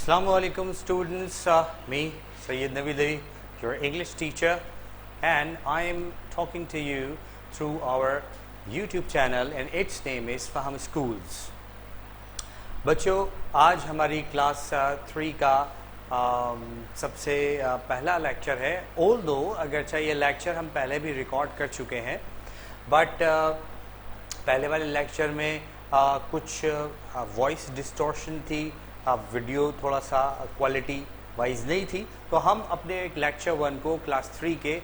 Assalamu alaikum students, me Sayyid Navid, your English teacher, and I am talking to you through our YouTube channel and its name is Faham Schools. बच्चों, आज हमारी class 3 का सबसे पहला lecture है। Although अगरचे ये lecture हम पहले भी रिकॉर्ड कर चुके हैं, बट पहले वाले लेक्चर में कुछ वॉइस डिस्टॉर्शन थी, वीडियो थोड़ा सा क्वालिटी वाइज नहीं थी, तो हम अपने लेक्चर 1 को क्लास 3 के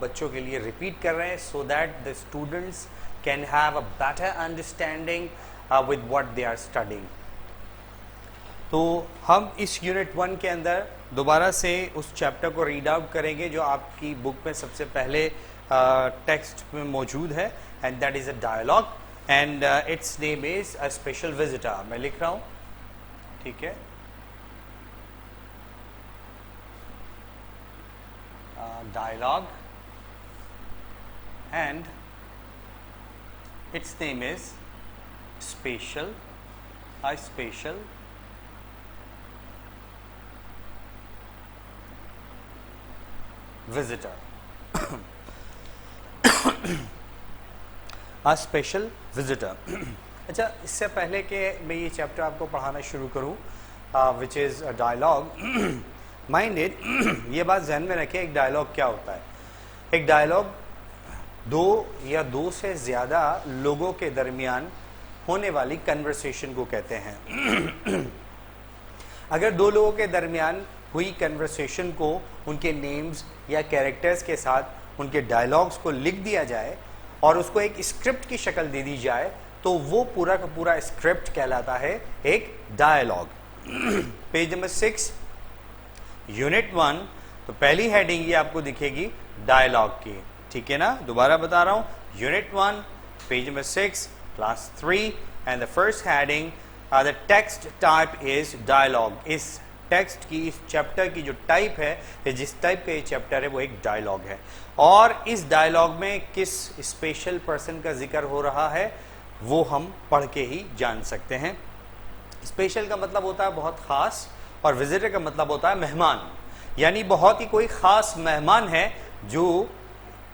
बच्चों के लिए रिपीट कर रहे हैं so that the students can have a better understanding with what they are studying. तो हम इस यूनिट 1 के अंदर दोबारा से उस चैप्टर को रीड आउट करेंगे जो आपकी बुक में सबसे पहले टेक्स्ट में मौजूद है, and that is a dialogue and its name is a special visitor. मैं लिख रहा हूँ, ठीक है। Dialogue and its name is special, a special visitor, a special visitor। अच्छा, इससे पहले कि मैं ये चैप्टर आपको पढ़ाना शुरू करूं, which is a dialogue, minded, ये बात जहन में रखें, एक डायलॉग क्या होता है। एक डायलॉग दो या दो से ज़्यादा लोगों के दरमियान होने वाली कन्वर्सेशन को कहते हैं। अगर दो लोगों के दरमियान हुई कन्वर्सेशन को उनके नेम्स या कैरेक्टर्स के साथ उनके डायलॉग्स को लिख दिया जाए और उसको एक स्क्रिप्ट की शक्ल दे दी जाए, तो वो पूरा का पूरा स्क्रिप्ट कहलाता है एक डायलॉग। पेज नंबर 6 यूनिट 1, तो पहली हेडिंग ये आपको दिखेगी डायलॉग की, ठीक है ना। दोबारा बता रहा हूं, unit 1 page number 6 class 3 and the first heading the text type is dialogue. इस टेक्स्ट की, इस चैप्टर की जो टाइप है, जिस टाइप का ये चैप्टर है, वो एक डायलॉग है। और इस डायलॉग में किस स्पेशल पर्सन का जिक्र हो रहा है वो हम पढ़ के ही जान सकते हैं। स्पेशल का मतलब होता है बहुत खास, और विजिटर का मतलब होता है मेहमान, यानी बहुत ही कोई खास मेहमान है जो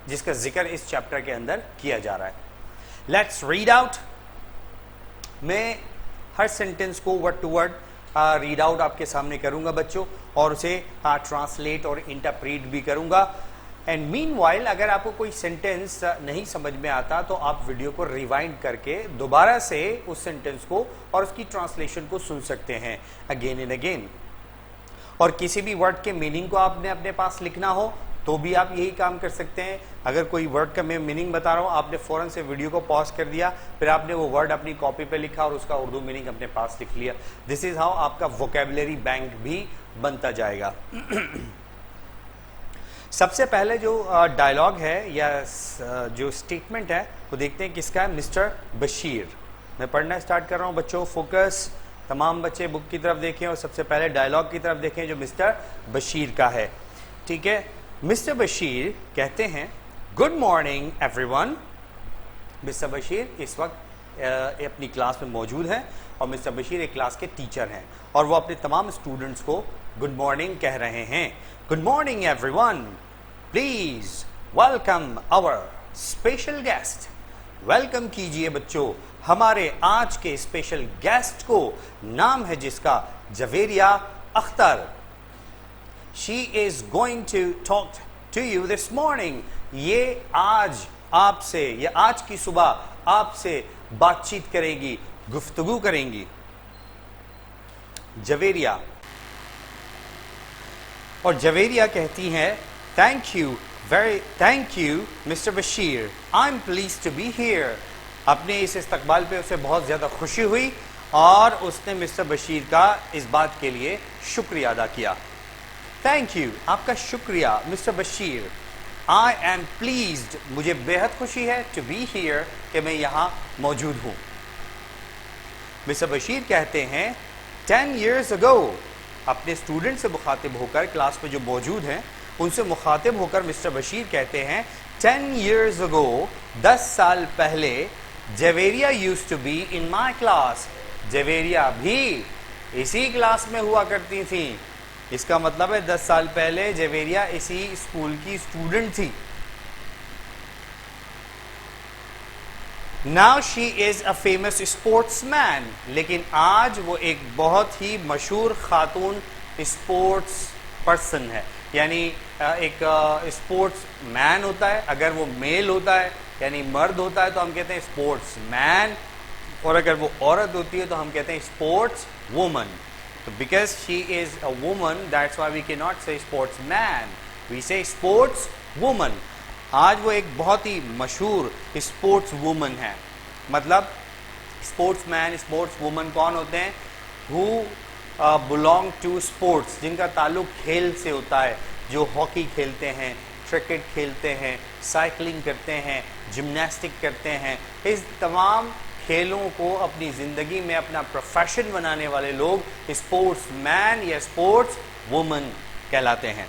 जिसका जिक्र इस चैप्टर के अंदर किया जा रहा है। Let's read out. मैं हर सेंटेंस को word to word read out आपके सामने करूंगा बच्चों, और उसे ट्रांसलेट और इंटरप्रीट भी करूंगा। एंड मीनवाइल अगर आपको कोई सेंटेंस नहीं समझ में आता तो आप वीडियो को रिवाइंड करके दोबारा से उस सेंटेंस को और उसकी ट्रांसलेशन को सुन सकते हैं अगेन एंड अगेन। और किसी भी वर्ड के मीनिंग को आपने अपने पास लिखना हो तो भी आप यही काम कर सकते हैं। अगर कोई वर्ड का मैं मीनिंग बता रहा हूँ, आपने फौरन से वीडियो को पॉज कर दिया, फिर आपने वो वर्ड अपनी कॉपी पे लिखा और उसका उर्दू मीनिंग अपने पास लिख लिया। दिस इज हाउ आपका वोकेबुलरी बैंक भी बनता जाएगा। सबसे पहले जो डायलॉग है या जो स्टेटमेंट है वो देखते हैं किसका है, मिस्टर बशीर। मैं पढ़ना स्टार्ट कर रहा हूँ बच्चों, फोकस, तमाम बच्चे बुक की तरफ देखें और सबसे पहले डायलॉग की तरफ देखें जो मिस्टर बशीर का है, ठीक है। मिस्टर बशीर कहते हैं, good morning everyone. Mister Bashir इस वक्त अपनी क्लास में मौजूद हैं और मिस्टर बशीर एक क्लास के टीचर हैं और वो अपने तमाम स्टूडेंट्स को गुड मॉर्निंग कह रहे हैं। Good morning everyone, please welcome our special guest. Welcome कीजिए बच्चों हमारे आज के स्पेशल गेस्ट को, नाम है जिसका Javeria Akhtar. She is going to talk to you this morning. ये आज आपसे, ये आज की सुबह आपसे बातचीत करेगी, गुफ्तगू करेंगी। जवेरिया, और जवेरिया कहती हैं, thank you mister Bashir, I am please to be here. अपने इस इस्तकबाल पे उसे बहुत ज्यादा खुशी हुई और उसने मिस्टर बशीर का इस बात के लिए शुक्रिया अदा किया। थैंक यू, आपका शुक्रिया mister Bashir. I M pleased, मुझे बेहद खुशी है, टू बी हियर, कि मैं यहाँ मौजूद हूँ। मिस्टर बशीर कहते हैं, 10 years ago, अपने स्टूडेंट से मुखातिब होकर, क्लास में जो मौजूद हैं उनसे मुखातिब होकर मिस्टर बशीर कहते हैं, 10 years ago, 10 साल पहले, Javeria used to be in my class. Javeria भी इसी क्लास में हुआ करती थी। इसका मतलब है 10 साल पहले जवेरिया इसी स्कूल की स्टूडेंट थी। Now she is a famous sportsman, लेकिन आज वो एक बहुत ही मशहूर खातून स्पोर्ट्स पर्सन है। यानी एक स्पोर्ट्स मैन होता है, अगर वो मेल होता है यानी मर्द होता है तो हम कहते हैं स्पोर्ट्स मैन, और अगर वो औरत होती है तो हम कहते हैं स्पोर्ट्स वुमन। तो because she is a woman that's why we can not say sports man, we say sports woman. आज वो एक बहुत ही मशहूर स्पोर्ट्स वुमन है। मतलब स्पोर्ट्स मैन स्पोर्ट्स वुमन कौन होते हैं? हु बिलोंग टू स्पोर्ट्स, जिनका ताल्लुक खेल से होता है, जो हॉकी खेलते हैं, क्रिकेट खेलते हैं, साइकिलिंग करते हैं, जिम्नास्टिक करते हैं। इस तमाम खेलों को अपनी ज़िंदगी में अपना प्रोफेशन बनाने वाले लोग स्पोर्ट्स मैन या स्पोर्ट्स वुमन कहलाते हैं।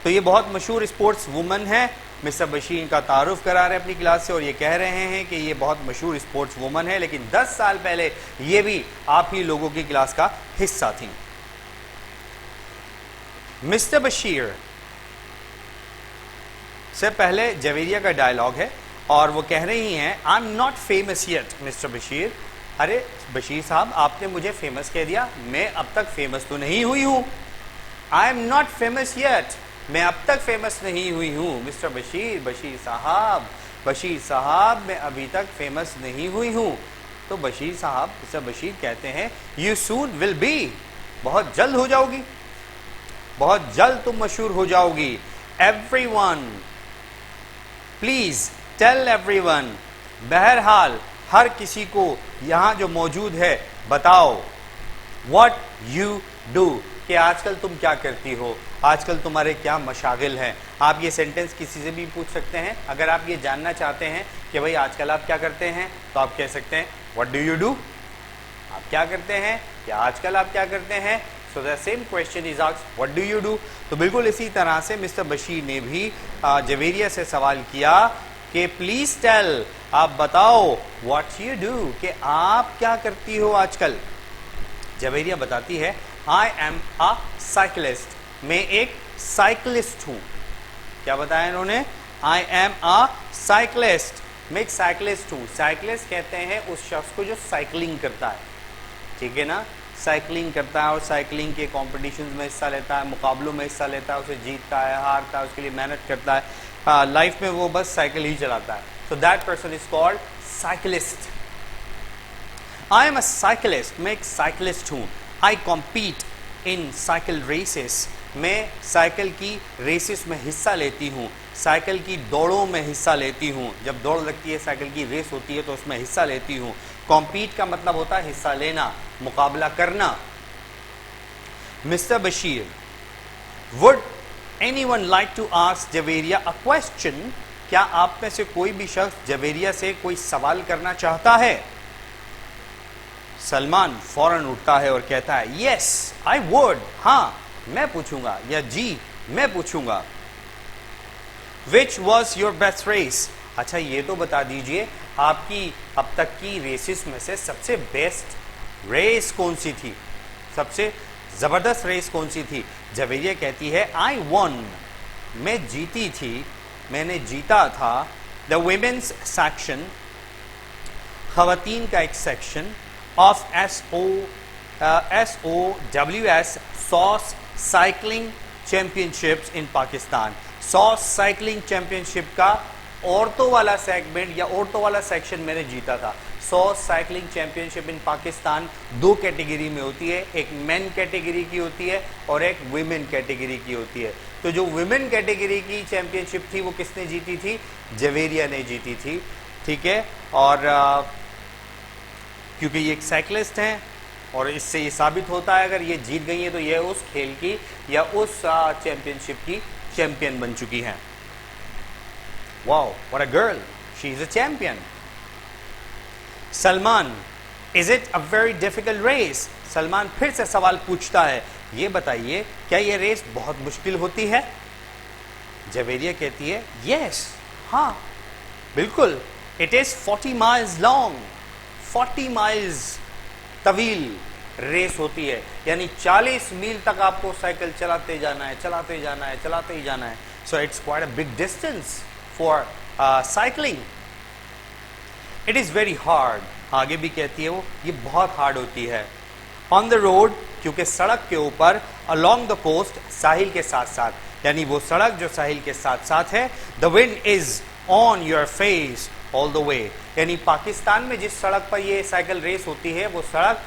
तो ये बहुत मशहूर स्पोर्ट्स वुमन है। मिस्टर बशीर का तारुफ करा रहे हैं अपनी क्लास से और ये कह रहे हैं कि ये बहुत मशहूर स्पोर्ट्स वुमन है, लेकिन 10 साल पहले ये भी आप ही लोगों की क्लास का हिस्सा थी। मिस्टर बशीर से पहले जवेरिया का डायलॉग है और वो कह रही हैं I am not famous yet mister Bashir. अरे बशीर साहब, आपने मुझे फेमस कह दिया, मैं अब तक फेमस तो नहीं हुई हूं। I am not famous yet, मैं अब तक फेमस नहीं हुई हूं। मिस्टर बशीर, बशीर साहब मैं अभी तक फेमस नहीं हुई हूं। तो बशीर साहब, मिस्टर बशीर कहते हैं यू सून विल बी, बहुत जल्द हो जाओगी, बहुत जल्द तुम मशहूर हो जाओगी। एवरीवन प्लीज टेल एवरीवन, बहरहाल हर किसी को यहां जो मौजूद है बताओ। व्हाट यू डू, कि आजकल तुम क्या करती हो, आजकल तुम्हारे क्या मशागिल हैं। आप ये सेंटेंस किसी से भी पूछ सकते हैं। अगर आप ये जानना चाहते हैं कि भाई आजकल आप क्या करते हैं, तो आप कह सकते हैं व्हाट डू यू डू, आप क्या करते हैं या आजकल आप क्या करते हैं। So the same question is asked what do you do. तो बिल्कुल इसी तरह से मिस्टर बशीर ने भी जवेरिया से सवाल किया कि प्लीज टेल, आप बताओ व्हाट यू डू, कि आप क्या करती हो आजकल। जवेरिया बताती है आई एम अ साइकिलिस्ट, मैं एक साइकिलिस्ट हूं। क्या बताया इन्होंने? आई एम अ साइकिलिस्ट, मैं एक साइकिलिस्ट हूं। साइकिलिस्ट कहते हैं उस शख्स को जो साइकिलिंग करता है, ठीक है ना, साइकिलिंग करता है और साइकिलिंग के कॉम्पिटिशन्स में हिस्सा लेता है, मुकाबलों में हिस्सा लेता है, उसे जीतता है, हारता है, उसके लिए मेहनत करता है, लाइफ में वो बस साइकिल ही चलाता है। So that person is called cyclist. I am a cyclist, मैं एक साइकिलिस्ट हूँ। आई कॉम्पीट इन साइकिल रेसेस, मैं साइकिल की रेसेस में हिस्सा लेती हूँ, साइकिल की दौड़ों में हिस्सा लेती हूँ। जब दौड़ लगती है, साइकिल की रेस होती है तो उसमें हिस्सा लेती हूँ। कॉम्पीट का मतलब होता है हिस्सा लेना, मुकाबला करना। Mister Bashir, would anyone like to ask Javeria a question, क्या आप में से कोई भी शख्स जवेरिया से कोई सवाल करना चाहता है? सलमान फौरन उठता है और कहता है यस आई वुड, हाँ मैं पूछूंगा, या जी मैं पूछूंगा। Which was your best race, अच्छा ये तो बता दीजिए आपकी अब तक की रेसेस में से सबसे बेस्ट रेस कौन सी थी, सबसे जबरदस्त रेस कौन सी थी। जवेरिया कहती है आई वन, मैं जीती थी, मैंने जीता था। द वुमेन्स सेक्शन, खवातीन का एक section of SOWS sauce cycling championships in Pakistan. Sauce cycling championship का औरतों वाला सेगमेंट या औरतों वाला सेक्शन मैंने जीता था। सॉस साइकिलिंग चैंपियनशिप इन पाकिस्तान दो कैटेगरी में होती है, एक मेन कैटेगरी की होती है और एक वुमेन कैटेगरी की होती है। तो जो वुमेन कैटेगरी की चैंपियनशिप थी वो किसने जीती थी? जवेरिया ने जीती थी, ठीक है। और क्योंकि ये एक साइकिलिस्ट हैं और इससे ये साबित होता है अगर ये जीत गई है तो ये उस खेल की या उस चैंपियनशिप की चैंपियन बन चुकी हैं। Wow, what a girl, she is a champion. Salman, is it a very difficult race, Salman फिर से सवाल पूछता है, ये बताइए क्या ये रेस बहुत मुश्किल होती है? जवेरिया कहती है यस, हाँ बिल्कुल, it is 40 miles long, 40 miles तवील, रेस होती है, यानी 40 मील तक आपको साइकिल चलाते जाना है, चलाते जाना है, चलाते ही जाना है. So it's quite a big distance for cycling. It is very hard. आगे भी कहती है वो, ये बहुत हार्ड होती है. ऑन द रोड, क्योंकि सड़क के ऊपर, अलोंग द कोस्ट, साहिल के साथ साथ, यानी वो सड़क जो साहिल के साथ साथ है. The wind is on your face all the way, यानी पाकिस्तान में जिस सड़क पर ये साइकिल रेस होती है वो सड़क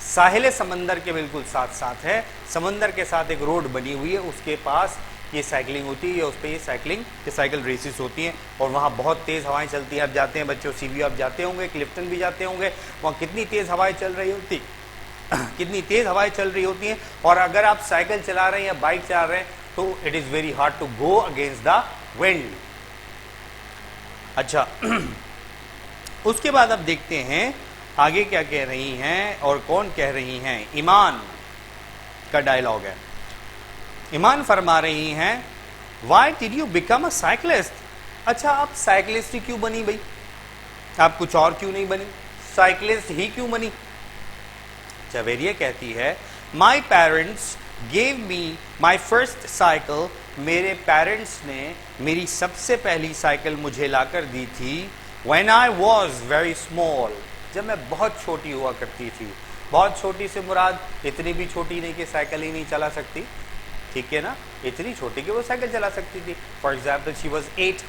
साहिल समंदर के बिल्कुल साथ साथ है. समंदर के साथ एक रोड बनी हुई है, उसके पास ये साइकिलिंग होती है, उस पर ये साइकिल रेसेस होती हैं. और वहाँ बहुत तेज़ हवाएं चलती हैं. आप जाते हैं बच्चों, सीबी आप जाते होंगे, क्लिफ्टन भी जाते होंगे, वहाँ कितनी तेज़ हवाएं चल रही होती कितनी तेज़ हवाएं चल रही होती हैं. और अगर आप साइकिल चला रहे हैं या बाइक चला रहे हैं तो it is very hard to go against the wind. अच्छा उसके बाद अब देखते हैं आगे क्या कह रही हैं और कौन कह रही हैं. ईमान का डायलॉग है. ईमान फरमा रही हैं, why did you become a cyclist. अच्छा आप साइकिलिस्ट ही क्यों बनी भाई, आप कुछ और क्यों नहीं बनी, साइकिलिस्ट ही क्यों बनी. जवेरिया कहती है, my parents gave me my first cycle. मेरे पेरेंट्स ने मेरी सबसे पहली साइकिल मुझे लाकर दी थी. When I was very small, जब मैं बहुत छोटी हुआ करती थी. बहुत छोटी से मुराद इतनी भी छोटी नहीं कि साइकिल ही नहीं चला सकती, ठीक है ना, इतनी छोटी कि वो साइकिल चला सकती थी. फॉर एग्जाम्पल शी वॉज 8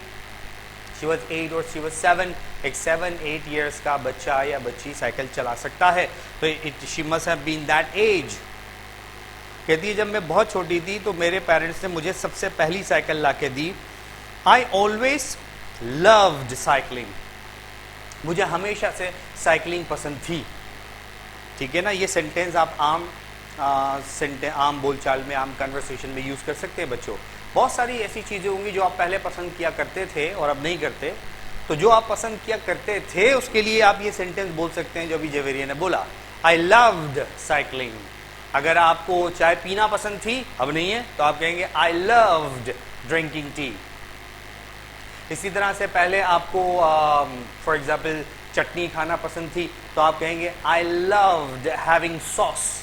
और शी वॉज 7. एक 7-8 ईयर्स का बच्चा या बच्ची साइकिल चला सकता है. तो she must have been that age. कहती है जब मैं बहुत छोटी थी तो मेरे पेरेंट्स ने मुझे सबसे पहली साइकिल ला के दी. I always loved cycling. मुझे हमेशा से साइकिलिंग पसंद थी. ठीक है ना, ये सेंटेंस आप आम बोलचाल में, आम कन्वर्सेशन में यूज़ कर सकते हैं बच्चों. बहुत सारी ऐसी चीज़ें होंगी जो आप पहले पसंद किया करते थे और अब नहीं करते. तो जो आप पसंद किया करते थे उसके लिए आप ये सेंटेंस बोल सकते हैं जो अभी जवेरिया ने बोला, आई लव्ड साइकिलिंग. अगर आपको चाय पीना पसंद थी, अब नहीं है, तो आप कहेंगे आई लव्ड ड्रिंकिंग टी. इसी तरह से पहले आपको फॉर एग्जाम्पल चटनी खाना पसंद थी तो आप कहेंगे आई लव्ड हैविंग सॉस.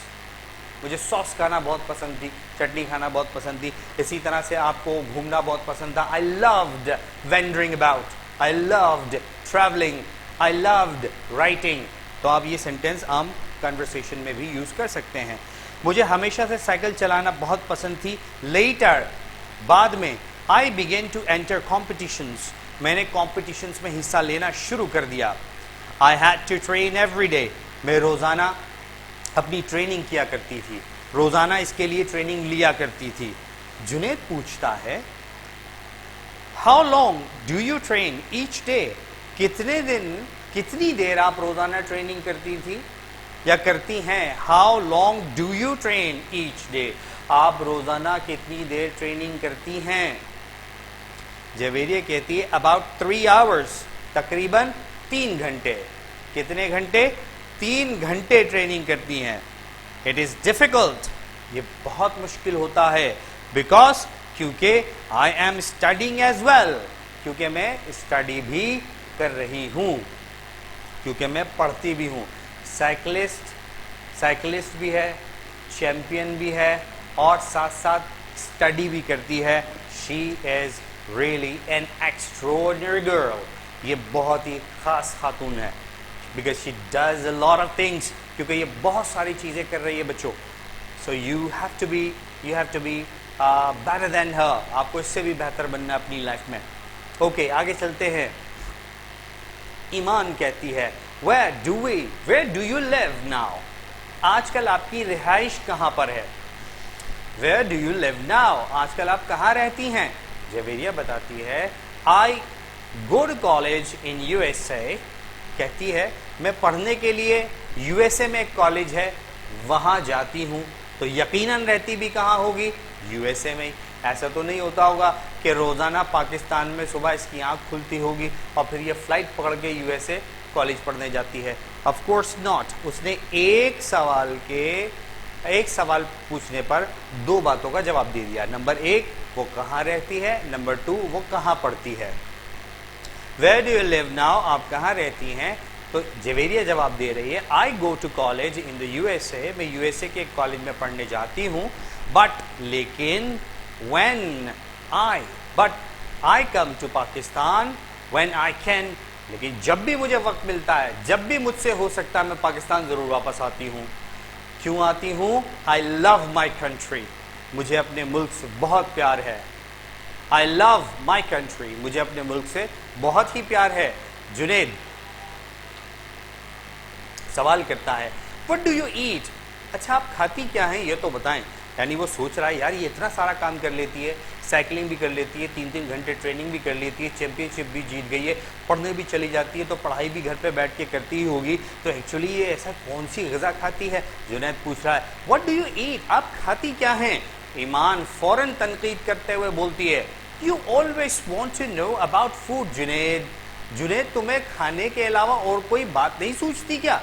मुझे सॉस खाना बहुत पसंद थी, चटनी खाना बहुत पसंद थी. इसी तरह से आपको घूमना बहुत पसंद था, I loved wandering about, I loved travelling, I loved writing. तो आप ये सेंटेंस आम कन्वर्सेशन में भी यूज़ कर सकते हैं. मुझे हमेशा से साइकिल चलाना बहुत पसंद थी. लेटर, बाद में, I began to enter competitions. मैंने कॉम्पिटिशन्स में हिस्सा लेना शुरू कर दिया. I had to train every day. मैं रोज़ाना अपनी ट्रेनिंग किया करती थी, रोज़ाना इसके लिए ट्रेनिंग लिया करती थी. जुनेद पूछता है, how long do you train each day. कितनी देर आप रोज़ाना ट्रेनिंग करती थी या करती हैं. How long do you train each day. आप रोज़ाना कितनी देर ट्रेनिंग करती हैं. जवेरिया कहती है अबाउट 3 आवर्स. तकरीबन 3 घंटे. कितने घंटे, 3 घंटे ट्रेनिंग करती हैं. It is difficult. ये बहुत मुश्किल होता है. बिकॉज, क्योंकि I am studying as well. क्योंकि मैं स्टडी भी कर रही हूँ, क्योंकि मैं पढ़ती भी हूँ. साइकिलिस्ट भी है, चैंपियन भी है और साथ साथ स्टडी भी करती है. She is really an extraordinary girl. ये बहुत ही ख़ास खातून है. Because she does a lot of things. क्योंकि ये बहुत सारी चीज़ें कर रही है बच्चों. So you have to be better than her. आपको इससे भी बेहतर बनना अपनी लाइफ में. ओके, आगे चलते हैं. ईमान कहती है, where do you live now. आजकल आपकी रिहाइश कहाँ पर है. Where do you live now. आजकल आप कहाँ रहती हैं. जवेरिया बताती है, I go to college in USA. कहती है मैं पढ़ने के लिए USA में एक कॉलेज है वहाँ जाती हूँ. तो यकीनन रहती भी कहाँ होगी, USA में ही. ऐसा तो नहीं होता होगा कि रोज़ाना पाकिस्तान में सुबह इसकी आँख खुलती होगी और फिर ये फ़्लाइट पकड़ के USA कॉलेज पढ़ने जाती है. Of course not. उसने एक सवाल पूछने पर 2 बातों का जवाब दे दिया. नंबर 1 वो कहाँ रहती है, नंबर 2 वो कहाँ पढ़ती है. Where do you live now. आप कहाँ रहती हैं. तो जवेरिया जवाब दे रही है, I go to college in the USA, मैं यूएसए के एक कॉलेज में पढ़ने जाती हूँ, लेकिन but I come to Pakistan when I can, लेकिन जब भी मुझे वक्त मिलता है, जब भी मुझसे हो सकता है, मैं पाकिस्तान ज़रूर वापस आती हूँ। क्यों आती हूँ? आई लव माई कंट्री, मुझे अपने मुल्क से बहुत प्यार है। आई लव माई कंट्री, मुझे अपने मुल्क से बहुत ही प्यार है। जुनेद सवाल करता है, व्हाट डू यू ईट? अच्छा, आप खाती क्या हैं ये तो बताएं। यानी वो सोच रहा है, यार ये इतना सारा काम कर लेती है, साइकिलिंग भी कर लेती है, 3-3 घंटे ट्रेनिंग भी कर लेती है, चैंपियनशिप भी जीत गई है, पढ़ने भी चली जाती है, तो पढ़ाई भी घर पे बैठ के करती ही होगी, तो एक्चुअली ये ऐसा कौन सी ग़िज़ा खाती है? जुनैद पूछ रहा है, व्हाट डू यू ईट? आप खाती क्या हैं? ईमान फ़ौरन तनकीद करते हुए बोलती है, you always want to know about food Junaid. Junaid, तुम्हें खाने के अलावा और कोई बात नहीं सूझती क्या?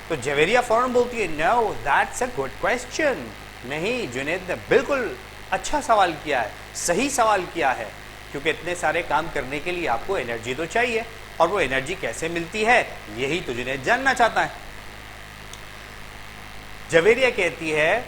तो जवेरिया फौरन बोलती है, no that's a good question. नहीं, जुनैद ने बिल्कुल अच्छा सवाल किया है, सही सवाल किया है, क्योंकि इतने सारे काम करने के लिए आपको एनर्जी तो चाहिए, और वो एनर्जी कैसे मिलती है यही तो जुनैद जानना चाहता है। जवेरिया कहती है,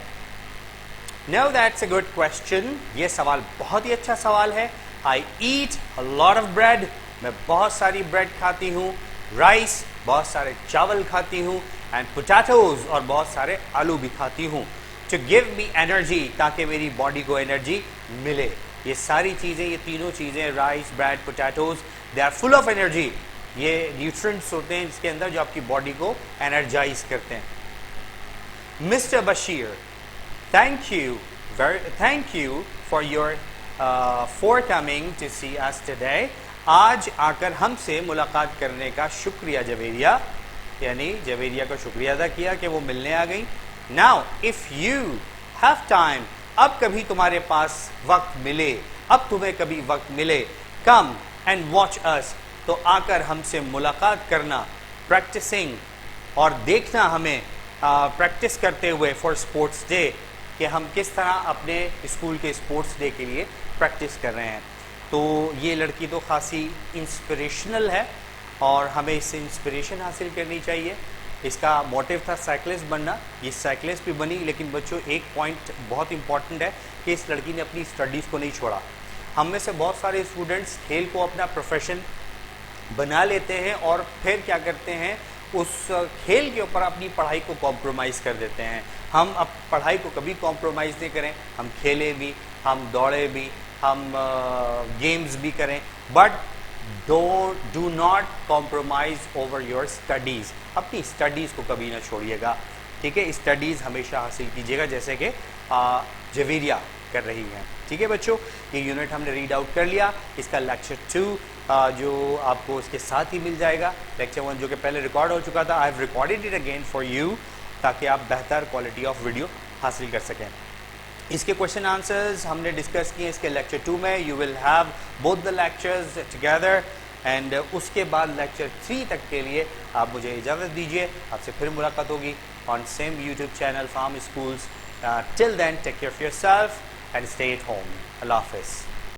no that's a good question, ये सवाल बहुत ही अच्छा सवाल है। I eat a lot of bread, मैं बहुत सारी ब्रेड खाती हूँ, राइस, बहुत सारे चावल खाती हूँ, एंड पोटैटोज, और बहुत सारे आलू भी खाती हूँ, टू गिव मी एनर्जी, ताकि मेरी बॉडी को एनर्जी मिले। ये सारी चीज़ें, ये तीनों चीज़ें, rice, bread, potatoes, they are full of energy. ये न्यूट्रिएंट्स होते हैं जिसके अंदर जो आपकी बॉडी को एनर्जाइज करते हैं। Mister Bashir, thank you for your for coming to see us today. आज आकर हमसे मुलाकात करने का शुक्रिया जवेरिया, यानी जवेरिया को शुक्रिया अदा किया कि वो मिलने आ गई। Now if you have time, अब कभी तुम्हारे पास वक्त मिले, अब तुम्हें कभी वक्त मिले, कम एंड वॉच अस, तो आकर हमसे मुलाकात करना, प्रैक्टिसिंग, और देखना हमें प्रैक्टिस करते हुए फॉर स्पोर्ट्स डे, कि हम किस तरह अपने स्कूल के स्पोर्ट्स डे के लिए प्रैक्टिस कर रहे हैं। तो ये लड़की तो खासी इंस्पिरेशनल है, और हमें इससे इंस्पिरेशन हासिल करनी चाहिए। इसका मोटिव था साइकिलिस्ट बनना, ये साइकिलिस्ट भी बनी, लेकिन बच्चों एक पॉइंट बहुत इंपॉर्टेंट है कि इस लड़की ने अपनी स्टडीज़ को नहीं छोड़ा। हम में से बहुत सारे स्टूडेंट्स खेल को अपना प्रोफेशन बना लेते हैं, और फिर क्या करते हैं, उस खेल के ऊपर अपनी पढ़ाई को कॉम्प्रोमाइज़ कर देते हैं। हम अब पढ़ाई को कभी कॉम्प्रोमाइज़ नहीं करें, हम खेलें भी, हम दौड़े भी, हम गेम्स भी करें, but do not compromise over your studies. अपनी स्टडीज़ को कभी ना छोड़िएगा, ठीक है? स्टडीज़ हमेशा हासिल कीजिएगा, जैसे कि जवेरिया कर रही हैं। ठीक है बच्चों, ये यूनिट हमने रीड आउट कर लिया। इसका लेक्चर 2 जो आपको इसके साथ ही मिल जाएगा। लेक्चर 1 जो कि पहले रिकॉर्ड हो चुका था, I have recorded it again for you, ताकि आप बेहतर क्वालिटी ऑफ वीडियो हासिल कर सकें। इसके क्वेश्चन आंसर्स हमने डिस्कस किए इसके लेक्चर 2 में। You will have both the lectures together, and उसके बाद लेक्चर 3 तक के लिए आप मुझे इजाज़त दीजिए। आपसे फिर मुलाकात होगी on same YouTube channel farm schools. Till then take care of yourself and stay at home. Allah Hafiz.